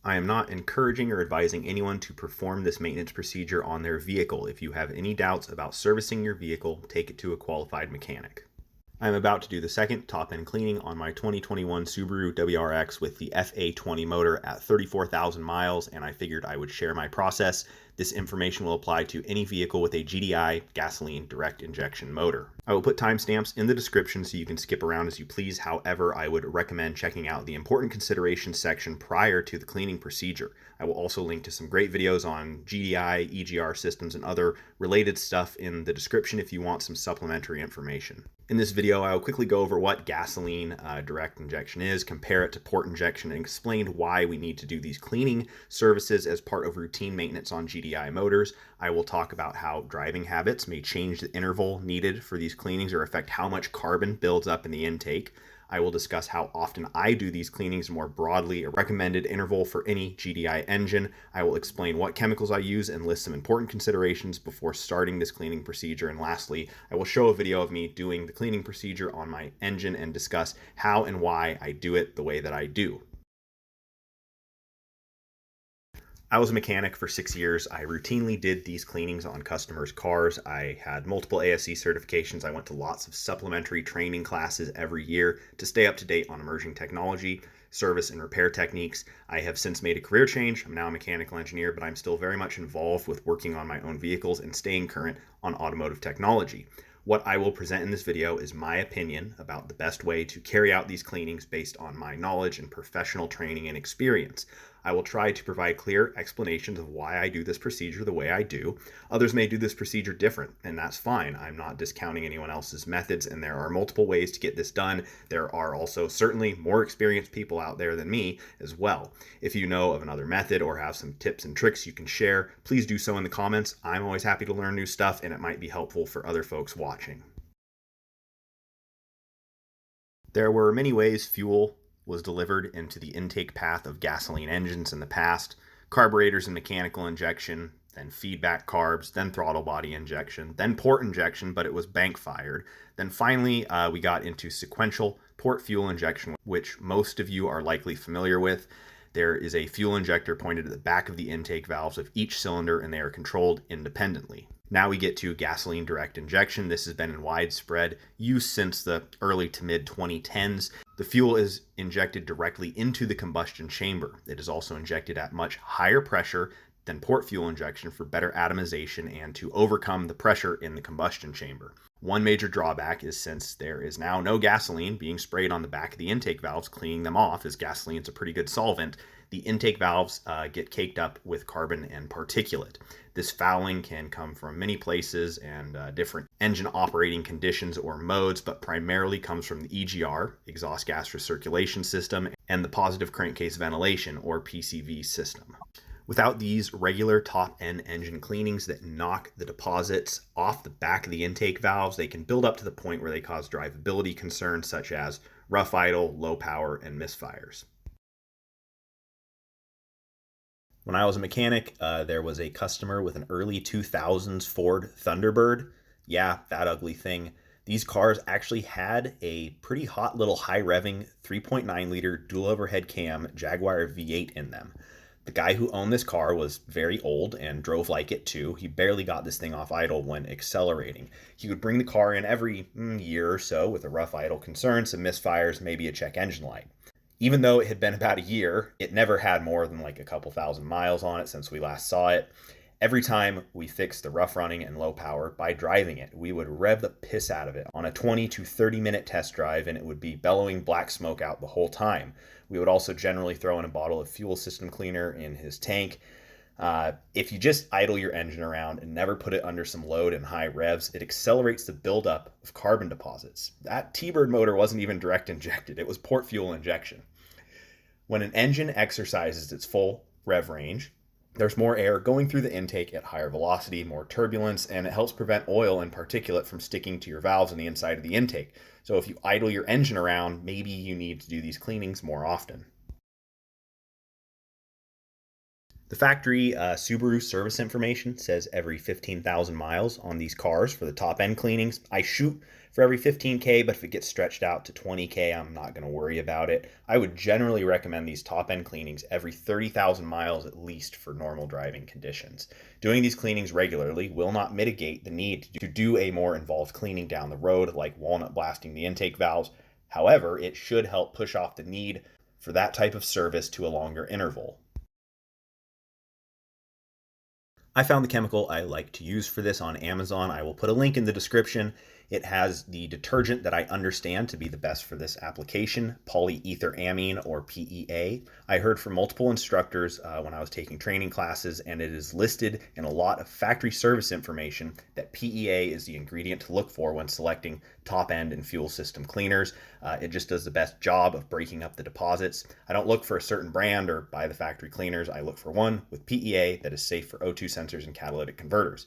I am not encouraging or advising anyone to perform this maintenance procedure on their vehicle. If you have any doubts about servicing your vehicle, take it to a qualified mechanic. I am about to do the second top-end cleaning on my 2021 Subaru WRX with the FA20 motor at 34,000 miles, and I figured I would share my process. This information will apply to any vehicle with a GDI gasoline direct injection motor. I will put timestamps in the description so you can skip around as you please. However, I would recommend checking out the important considerations section prior to the cleaning procedure. I will also link to some great videos on GDI, EGR systems, and other related stuff in the description if you want some supplementary information. In this video, I will quickly go over what gasoline direct injection is, compare it to port injection, and explain why we need to do these cleaning services as part of routine maintenance on GDI motors. I will talk about how driving habits may change the interval needed for these cleanings or affect how much carbon builds up in the intake. I will discuss how often I do these cleanings, more broadly, a recommended interval for any GDI engine. I will explain what chemicals I use and list some important considerations before starting this cleaning procedure. And lastly, I will show a video of me doing the cleaning procedure on my engine and discuss how and why I do it the way that I do. I was a mechanic for 6 years. I routinely did these cleanings on customers' cars. I had multiple ASE certifications. I went to lots of supplementary training classes every year to stay up to date on emerging technology, service, and repair techniques. I have since made a career change. I'm now a mechanical engineer, but I'm still very much involved with working on my own vehicles and staying current on automotive technology. What I will present in this video is my opinion about the best way to carry out these cleanings based on my knowledge and professional training and experience. I will try to provide clear explanations of why I do this procedure the way I do. Others may do this procedure different, and that's fine. I'm not discounting anyone else's methods, and there are multiple ways to get this done. There are also certainly more experienced people out there than me as well. If you know of another method or have some tips and tricks you can share, please do so in the comments. I'm always happy to learn new stuff, and it might be helpful for other folks watching. There were many ways fuel was delivered into the intake path of gasoline engines in the past: carburetors and mechanical injection, then feedback carbs, then throttle body injection, then port injection, but it was bank fired. Then finally, we got into sequential port fuel injection, which most of you are likely familiar with. There is a fuel injector pointed at the back of the intake valves of each cylinder, and they are controlled independently. Now we get to gasoline direct injection. This has been in widespread use since the early to mid 2010s. The fuel is injected directly into the combustion chamber. It is also injected at much higher pressure than port fuel injection for better atomization and to overcome the pressure in the combustion chamber. One major drawback is since there is now no gasoline being sprayed on the back of the intake valves, cleaning them off, as gasoline is a pretty good solvent, the intake valves get caked up with carbon and particulate. This fouling can come from many places and different engine operating conditions or modes, but primarily comes from the EGR, exhaust gas recirculation system, and the positive crankcase ventilation, or PCV system. Without these regular top-end engine cleanings that knock the deposits off the back of the intake valves, they can build up to the point where they cause drivability concerns such as rough idle, low power, and misfires. When I was a mechanic, there was a customer with an early 2000s Ford Thunderbird. Yeah, that ugly thing. These cars actually had a pretty hot little high-revving 3.9 liter dual overhead cam Jaguar V8 in them. The guy who owned this car was very old and drove like it too. He barely got this thing off idle when accelerating. He would bring the car in every year or so with a rough idle concern, some misfires, maybe a check engine light. Even though it had been about a year, it never had more than like a couple thousand miles on it since we last saw it. Every time we fixed the rough running and low power by driving it, we would rev the piss out of it on a 20 to 30 minute test drive, and it would be bellowing black smoke out the whole time. We would also generally throw in a bottle of fuel system cleaner in his tank. If you just idle your engine around and never put it under some load and high revs, it accelerates the buildup of carbon deposits. That T-Bird motor wasn't even direct injected, it was port fuel injection. When an engine exercises its full rev range, there's more air going through the intake at higher velocity, more turbulence, and it helps prevent oil and particulate from sticking to your valves on the inside of the intake. So if you idle your engine around, maybe you need to do these cleanings more often. The factory Subaru service information says every 15,000 miles on these cars for the top end cleanings. I shoot for every 15K, but if it gets stretched out to 20K, I'm not going to worry about it. I would generally recommend these top end cleanings every 30,000 miles at least for normal driving conditions. Doing these cleanings regularly will not mitigate the need to do a more involved cleaning down the road, like walnut blasting the intake valves. However, it should help push off the need for that type of service to a longer interval. I found the chemical I like to use for this on Amazon. I will put a link in the description. It has the detergent that I understand to be the best for this application, polyetheramine or PEA. I heard from multiple instructors when I was taking training classes, and it is listed in a lot of factory service information that PEA is the ingredient to look for when selecting top end and fuel system cleaners. It just does the best job of breaking up the deposits. I don't look for a certain brand or buy the factory cleaners. I look for one with PEA that is safe for O2 sensors and catalytic converters.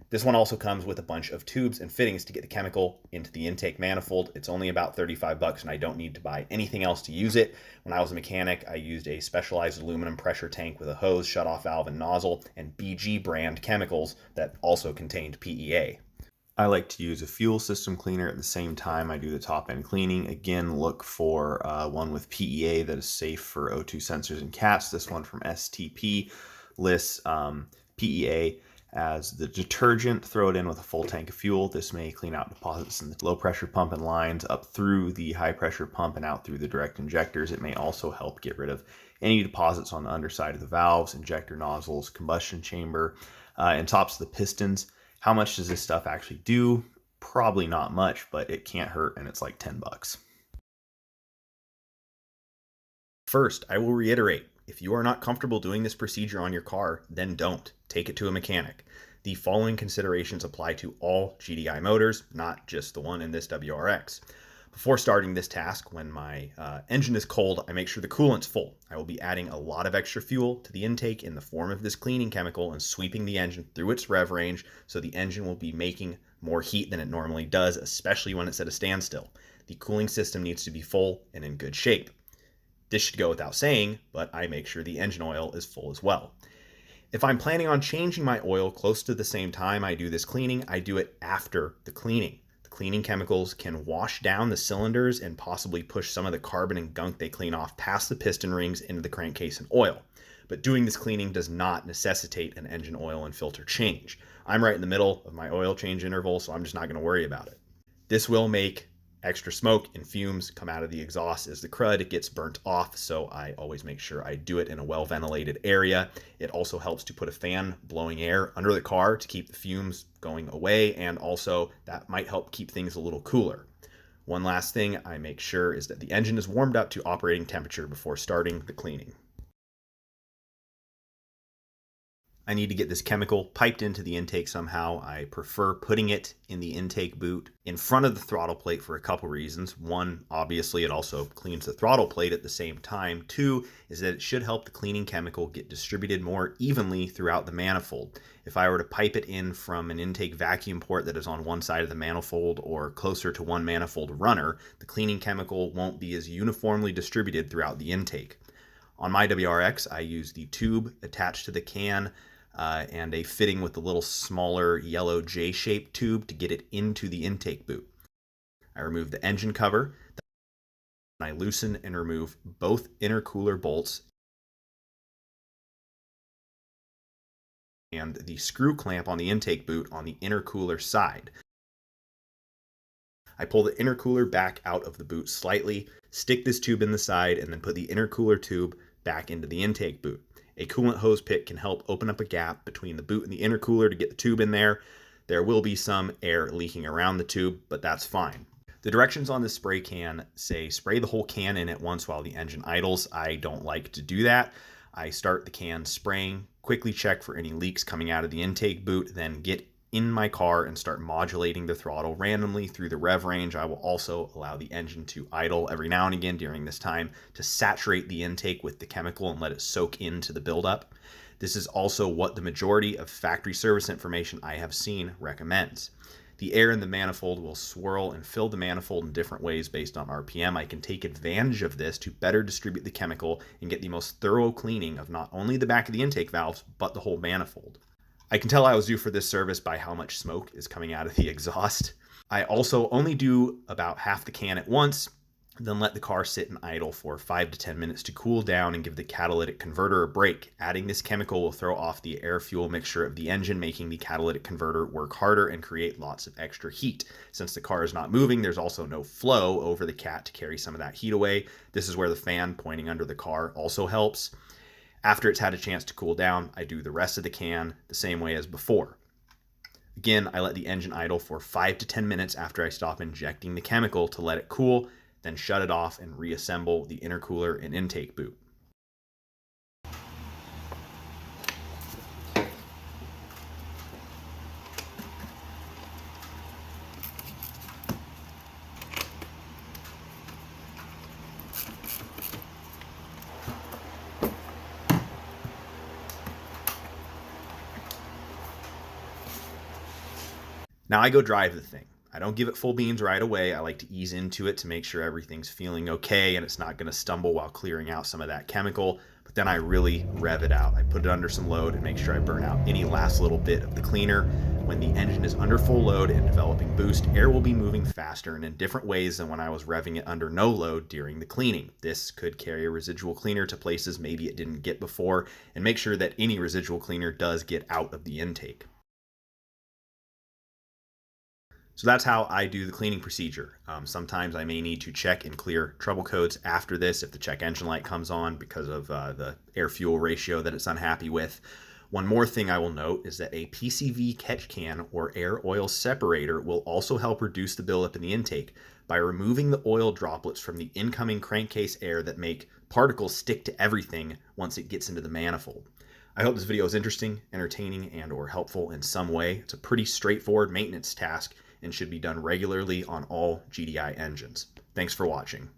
This one also comes with a bunch of tubes and fittings to get the chemical into the intake manifold. It's only about $35 and I don't need to buy anything else to use it. When I was a mechanic, I used a specialized aluminum pressure tank with a hose, shutoff valve, and nozzle, and BG brand chemicals that also contained PEA. I like to use a fuel system cleaner at the same time I do the top end cleaning. Again, look for one with PEA that is safe for O2 sensors and CATs. This one from STP lists PEA as the detergent. Throw it in with a full tank of fuel. This may clean out deposits in the low pressure pump and lines up through the high pressure pump and out through the direct injectors. It may also help get rid of any deposits on the underside of the valves, injector nozzles, combustion chamber, and tops of the pistons. How much does this stuff actually do? Probably not much, but it can't hurt, and it's like $10. First, I will reiterate, if you are not comfortable doing this procedure on your car, then don't. Take it to a mechanic. The following considerations apply to all GDI motors, not just the one in this WRX. Before starting this task, when my engine is cold, I make sure the coolant's full. I will be adding a lot of extra fuel to the intake in the form of this cleaning chemical and sweeping the engine through its rev range, so the engine will be making more heat than it normally does, especially when it's at a standstill. The cooling system needs to be full and in good shape. This should go without saying, but I make sure the engine oil is full as well. If I'm planning on changing my oil close to the same time I do this cleaning, I do it after the cleaning. The cleaning chemicals can wash down the cylinders and possibly push some of the carbon and gunk they clean off past the piston rings into the crankcase and oil. But doing this cleaning does not necessitate an engine oil and filter change. I'm right in the middle of my oil change interval, so I'm just not going to worry about it. This will make extra smoke and fumes come out of the exhaust as the crud gets burnt off, so I always make sure I do it in a well-ventilated area. It also helps to put a fan blowing air under the car to keep the fumes going away, and also that might help keep things a little cooler. One last thing I make sure is that the engine is warmed up to operating temperature before starting the cleaning. I need to get this chemical piped into the intake somehow. I prefer putting it in the intake boot in front of the throttle plate for a couple reasons. One, obviously it also cleans the throttle plate at the same time. Two, is that it should help the cleaning chemical get distributed more evenly throughout the manifold. If I were to pipe it in from an intake vacuum port that is on one side of the manifold or closer to one manifold runner, the cleaning chemical won't be as uniformly distributed throughout the intake. On my WRX, I use the tube attached to the can and a fitting with the little smaller yellow J-shaped tube to get it into the intake boot. I remove the engine cover, and I loosen and remove both intercooler bolts and the screw clamp on the intake boot on the intercooler side. I pull the intercooler back out of the boot slightly, stick this tube in the side, and then put the intercooler tube back into the intake boot. A coolant hose pick can help open up a gap between the boot and the intercooler to get the tube in there. There will be some air leaking around the tube, but that's fine. The directions on this spray can say spray the whole can in at once while the engine idles. I don't like to do that. I start the can spraying, quickly check for any leaks coming out of the intake boot, then get in my car and start modulating the throttle randomly through the rev range. I will also allow the engine to idle every now and again during this time to saturate the intake with the chemical and let it soak into the buildup. This is also what the majority of factory service information I have seen recommends. The air in the manifold will swirl and fill the manifold in different ways based on RPM. I can take advantage of this to better distribute the chemical and get the most thorough cleaning of not only the back of the intake valves, but the whole manifold. I can tell I was due for this service by how much smoke is coming out of the exhaust. I also only do about half the can at once, then let the car sit and idle for 5 to 10 minutes to cool down and give the catalytic converter a break. Adding this chemical will throw off the air-fuel mixture of the engine, making the catalytic converter work harder and create lots of extra heat. Since the car is not moving, there's also no flow over the cat to carry some of that heat away. This is where the fan pointing under the car also helps. After it's had a chance to cool down, I do the rest of the can the same way as before. Again, I let the engine idle for 5 to 10 minutes after I stop injecting the chemical to let it cool, then shut it off and reassemble the intercooler and intake boot. Now I go drive the thing. I don't give it full beans right away. I like to ease into it to make sure everything's feeling okay and it's not going to stumble while clearing out some of that chemical. But then I really rev it out. I put it under some load and make sure I burn out any last little bit of the cleaner. When the engine is under full load and developing boost, air will be moving faster and in different ways than when I was revving it under no load during the cleaning. This could carry a residual cleaner to places maybe it didn't get before, and make sure that any residual cleaner does get out of the intake. So that's how I do the cleaning procedure. Sometimes I may need to check and clear trouble codes after this if the check engine light comes on because of the air-fuel ratio that it's unhappy with. One more thing I will note is that a PCV catch can or air oil separator will also help reduce the buildup in the intake by removing the oil droplets from the incoming crankcase air that make particles stick to everything once it gets into the manifold. I hope this video is interesting, entertaining, and or helpful in some way. It's a pretty straightforward maintenance task and should be done regularly on all GDI engines. Thanks for watching.